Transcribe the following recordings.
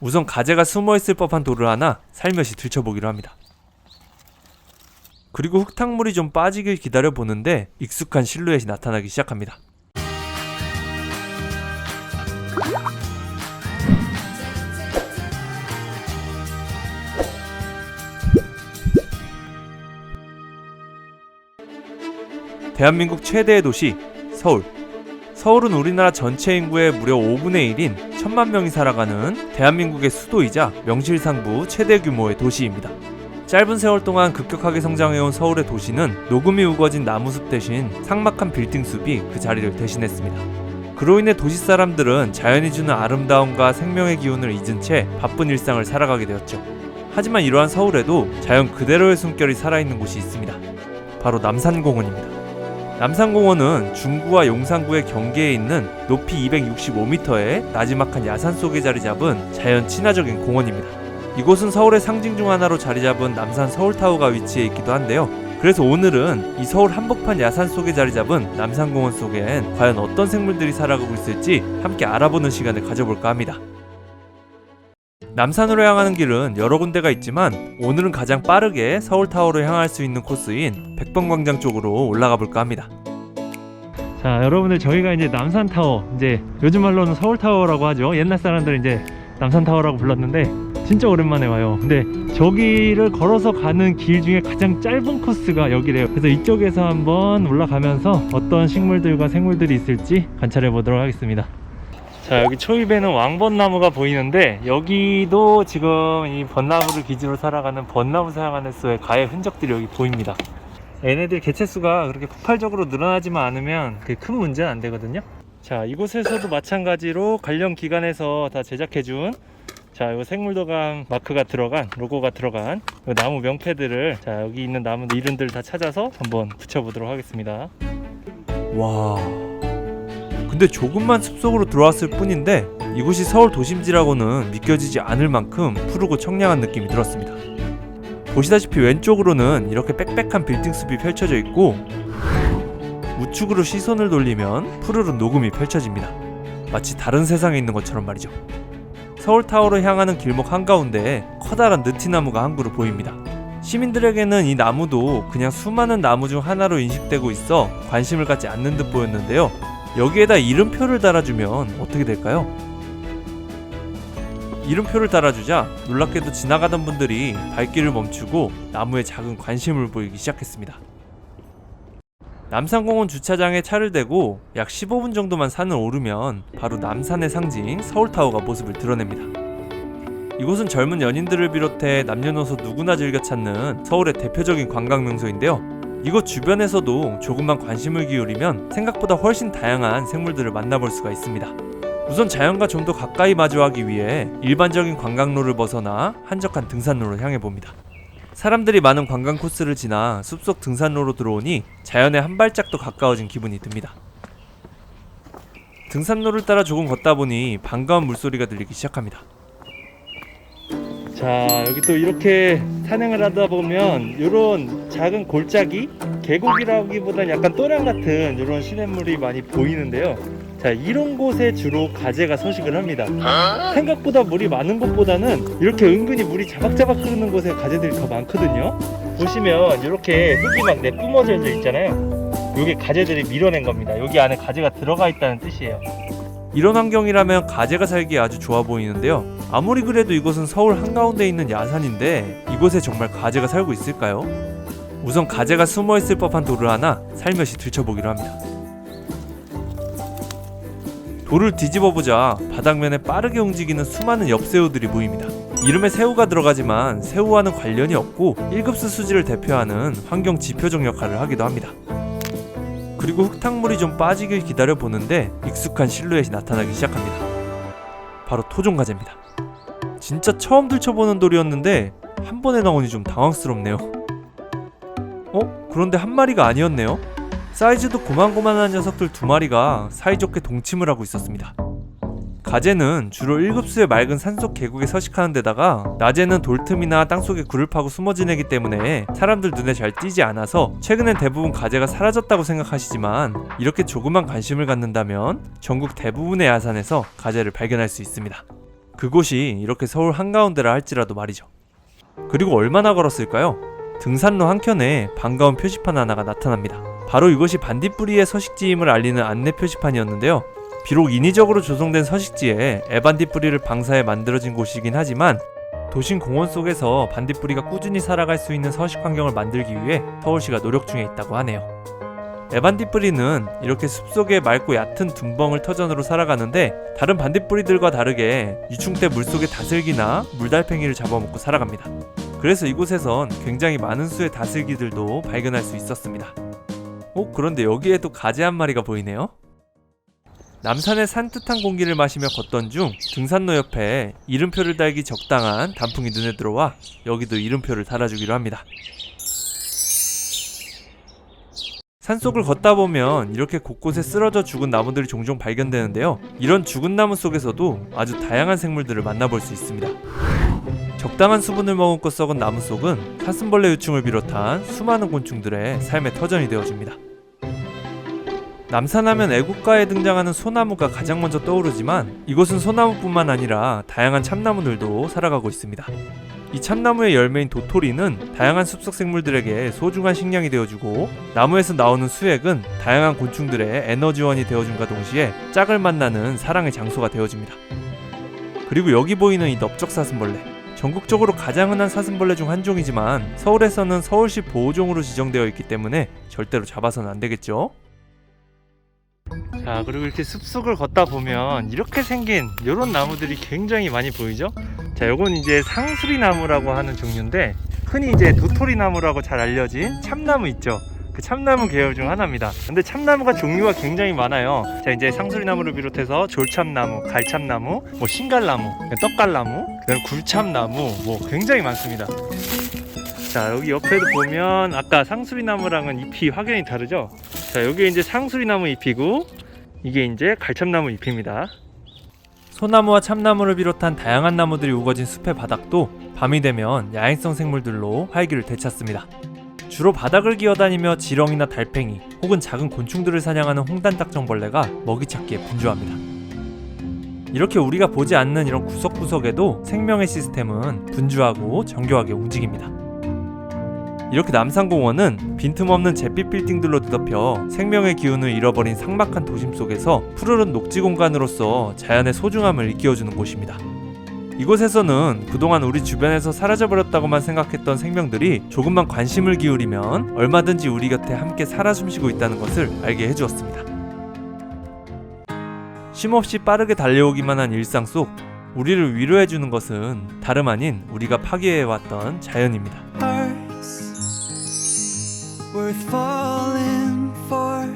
우선 가재가 숨어있을 법한 돌을 하나 살며시 들춰보기로 합니다. 그리고 흙탕물이 좀 빠지길 기다려보는데 익숙한 실루엣이 나타나기 시작합니다. 대한민국 최대의 도시 서울. 서울은 우리나라 전체 인구의 무려 5분의 1인 1000만 명이 살아가는 대한민국의 수도이자 명실상부 최대 규모의 도시입니다. 짧은 세월 동안 급격하게 성장해온 서울의 도시는 녹음이 우거진 나무숲 대신 삭막한 빌딩숲이 그 자리를 대신했습니다. 그로 인해 도시 사람들은 자연이 주는 아름다움과 생명의 기운을 잊은 채 바쁜 일상을 살아가게 되었죠. 하지만 이러한 서울에도 자연 그대로의 숨결이 살아있는 곳이 있습니다. 바로 남산공원입니다. 남산공원은 중구와 용산구의 경계에 있는 높이 265m의 나지막한 야산 속에 자리 잡은 자연 친화적인 공원입니다. 이곳은 서울의 상징 중 하나로 자리 잡은 남산 서울타워가 위치해 있기도 한데요. 그래서 오늘은 이 서울 한복판 야산 속에 자리 잡은 남산공원 속엔 과연 어떤 생물들이 살아가고 있을지 함께 알아보는 시간을 가져볼까 합니다. 남산으로 향하는 길은 여러 군데가 있지만 오늘은 가장 빠르게 서울타워로 향할 수 있는 코스인 백범광장 쪽으로 올라가 볼까 합니다. 자, 여러분들, 저희가 이제 남산타워, 이제 요즘 말로는 서울타워라고 하죠. 옛날 사람들은 이제 남산타워라고 불렀는데 진짜 오랜만에 와요. 근데 저기를 걸어서 가는 길 중에 가장 짧은 코스가 여기래요. 그래서 이쪽에서 한번 올라가면서 어떤 식물들과 생물들이 있을지 관찰해 보도록 하겠습니다. 자, 여기 초입에는 왕벚나무가 보이는데 여기도 지금 이 벚나무를 기지로 살아가는 벚나무 사양하네스의 가해 흔적들이 여기 보입니다. 얘네들 개체수가 그렇게 폭발적으로 늘어나지만 않으면 큰 문제는 안 되거든요. 자, 이곳에서도 마찬가지로 관련 기관에서 다 제작해준 요 생물도감 마크가 들어간, 로고가 들어간 나무 명패들을, 자, 여기 있는 나무 이름들 다 찾아서 한번 붙여보도록 하겠습니다. 와, 근데 조금만 숲속으로 들어왔을 뿐인데 이곳이 서울 도심지라고는 믿겨지지 않을 만큼 푸르고 청량한 느낌이 들었습니다. 보시다시피 왼쪽으로는 이렇게 빽빽한 빌딩숲이 펼쳐져 있고 우측으로 시선을 돌리면 푸르른 녹음이 펼쳐집니다. 마치 다른 세상에 있는 것처럼 말이죠. 서울타워로 향하는 길목 한가운데에 커다란 느티나무가 한 그루 보입니다. 시민들에게는 이 나무도 그냥 수많은 나무 중 하나로 인식되고 있어 관심을 갖지 않는 듯 보였는데요. 여기에다 이름표를 달아주면 어떻게 될까요? 이름표를 달아주자 놀랍게도 지나가던 분들이 발길을 멈추고 나무에 작은 관심을 보이기 시작했습니다. 남산공원 주차장에 차를 대고 약 15분 정도만 산을 오르면 바로 남산의 상징 서울타워가 모습을 드러냅니다. 이곳은 젊은 연인들을 비롯해 남녀노소 누구나 즐겨 찾는 서울의 대표적인 관광 명소인데요. 이곳 주변에서도 조금만 관심을 기울이면 생각보다 훨씬 다양한 생물들을 만나볼 수가 있습니다. 우선 자연과 좀 더 가까이 마주하기 위해 일반적인 관광로를 벗어나 한적한 등산로를 향해 봅니다. 사람들이 많은 관광 코스를 지나 숲속 등산로로 들어오니 자연에 한 발짝도 가까워진 기분이 듭니다. 등산로를 따라 조금 걷다 보니 반가운 물소리가 들리기 시작합니다. 자, 여기 또 이렇게 산행을 하다 보면 이런 작은 골짜기? 계곡이라기보다는 약간 또랑 같은 이런 시냇물이 많이 보이는데요. 자, 이런 곳에 주로 가재가 서식을 합니다. 생각보다 물이 많은 곳보다는 이렇게 은근히 물이 자박자박 흐르는 곳에 가재들이 더 많거든요. 보시면 이렇게 흙이 막 내뿜어져 있잖아요. 이게 가재들이 밀어낸 겁니다. 여기 안에 가재가 들어가 있다는 뜻이에요. 이런 환경이라면 가재가 살기 아주 좋아 보이는데요. 아무리 그래도 이곳은 서울 한가운데 있는 야산인데 이곳에 정말 가재가 살고 있을까요? 우선 가재가 숨어있을 법한 돌을 하나 살며시 들춰보기로 합니다. 돌을 뒤집어보자 바닥면에 빠르게 움직이는 수많은 엽새우들이 보입니다. 이름에 새우가 들어가지만 새우와는 관련이 없고 1급수 수지를 대표하는 환경 지표적 역할을 하기도 합니다. 그리고 흙탕물이 좀 빠지길 기다려보는데 익숙한 실루엣이 나타나기 시작합니다. 바로 토종가재입니다. 진짜 처음 들춰보는 돌이었는데 한 번에 나오니 좀 당황스럽네요. 그런데 한 마리가 아니었네요. 사이즈도 고만고만한 녀석들 두 마리가 사이좋게 동침을 하고 있었습니다. 가재는 주로 1급수의 맑은 산속 계곡에 서식하는 데다가 낮에는 돌틈이나 땅속에 굴을 파고 숨어 지내기 때문에 사람들 눈에 잘 띄지 않아서 최근엔 대부분 가재가 사라졌다고 생각하시지만 이렇게 조그만 관심을 갖는다면 전국 대부분의 야산에서 가재를 발견할 수 있습니다. 그곳이 이렇게 서울 한가운데라 할지라도 말이죠. 그리고 얼마나 걸었을까요? 등산로 한켠에 반가운 표지판 하나가 나타납니다. 바로 이것이 반딧불이의 서식지임을 알리는 안내 표지판이었는데요. 비록 인위적으로 조성된 서식지에 애반딧불이를 방사해 만들어진 곳이긴 하지만 도심 공원 속에서 반딧불이가 꾸준히 살아갈 수 있는 서식 환경을 만들기 위해 서울시가 노력 중에 있다고 하네요. 애반딧불이는 이렇게 숲속에 맑고 얕은 둔벙을 터전으로 살아가는데 다른 반딧불이들과 다르게 유충 때 물속의 다슬기나 물달팽이를 잡아먹고 살아갑니다. 그래서 이곳에선 굉장히 많은 수의 다슬기들도 발견할 수 있었습니다. 그런데 여기에도 가재 한 마리가 보이네요. 남산의 산뜻한 공기를 마시며 걷던 중 등산로 옆에 이름표를 달기 적당한 단풍이 눈에 들어와 여기도 이름표를 달아주기로 합니다. 산속을 걷다 보면 이렇게 곳곳에 쓰러져 죽은 나무들이 종종 발견되는데요. 이런 죽은 나무 속에서도 아주 다양한 생물들을 만나볼 수 있습니다. 적당한 수분을 머금고 썩은 나무 속은 사슴벌레 유충을 비롯한 수많은 곤충들의 삶의 터전이 되어줍니다. 남산하면 애국가에 등장하는 소나무가 가장 먼저 떠오르지만 이곳은 소나무뿐만 아니라 다양한 참나무들도 살아가고 있습니다. 이 참나무의 열매인 도토리는 다양한 숲속 생물들에게 소중한 식량이 되어주고 나무에서 나오는 수액은 다양한 곤충들의 에너지원이 되어줌과 동시에 짝을 만나는 사랑의 장소가 되어줍니다. 그리고 여기 보이는 이 넓적사슴벌레, 전국적으로 가장 흔한 사슴벌레 중 한 종이지만 서울에서는 서울시 보호종으로 지정되어 있기 때문에 절대로 잡아서는 안 되겠죠. 자, 그리고 이렇게 숲속을 걷다 보면 이렇게 생긴 이런 나무들이 굉장히 많이 보이죠? 자, 요건 이제 상수리나무라고 하는 종류인데 흔히 이제 도토리나무라고 잘 알려진 참나무 있죠? 그 참나무 계열 중 하나입니다. 근데 참나무가 종류가 굉장히 많아요. 자, 이제 상수리나무를 비롯해서 졸참나무, 갈참나무, 신갈나무, 떡갈나무, 그다음에 굴참나무 굉장히 많습니다. 자, 여기 옆에도 보면 아까 상수리나무랑은 잎이 확연히 다르죠? 자, 여기 이제 상수리나무 잎이고 이게 이제 갈참나무 잎입니다. 소나무와 참나무를 비롯한 다양한 나무들이 우거진 숲의 바닥도 밤이 되면 야행성 생물들로 활기를 되찾습니다. 주로 바닥을 기어다니며 지렁이나 달팽이 혹은 작은 곤충들을 사냥하는 홍단딱정벌레가 먹이 찾기에 분주합니다. 이렇게 우리가 보지 않는 이런 구석구석에도 생명의 시스템은 분주하고 정교하게 움직입니다. 이렇게 남산공원은 빈틈없는 잿빛 빌딩들로 뒤덮여 생명의 기운을 잃어버린 삭막한 도심 속에서 푸르른 녹지 공간으로서 자연의 소중함을 일깨워주는 곳입니다. 이곳에서는 그동안 우리 주변에서 사라져버렸다고만 생각했던 생명들이 조금만 관심을 기울이면 얼마든지 우리 곁에 함께 살아 숨쉬고 있다는 것을 알게 해주었습니다. 쉼없이 빠르게 달려오기만 한 일상 속 우리를 위로해주는 것은 다름 아닌 우리가 파괴해왔던 자연입니다. Worth falling for.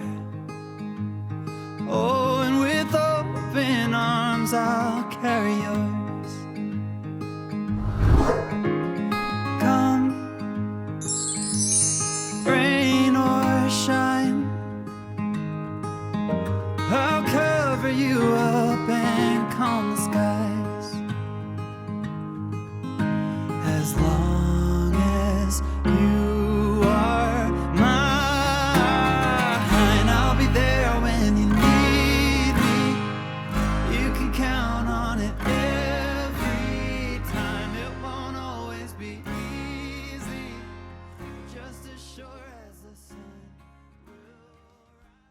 Oh, and with open arms I'll carry yours.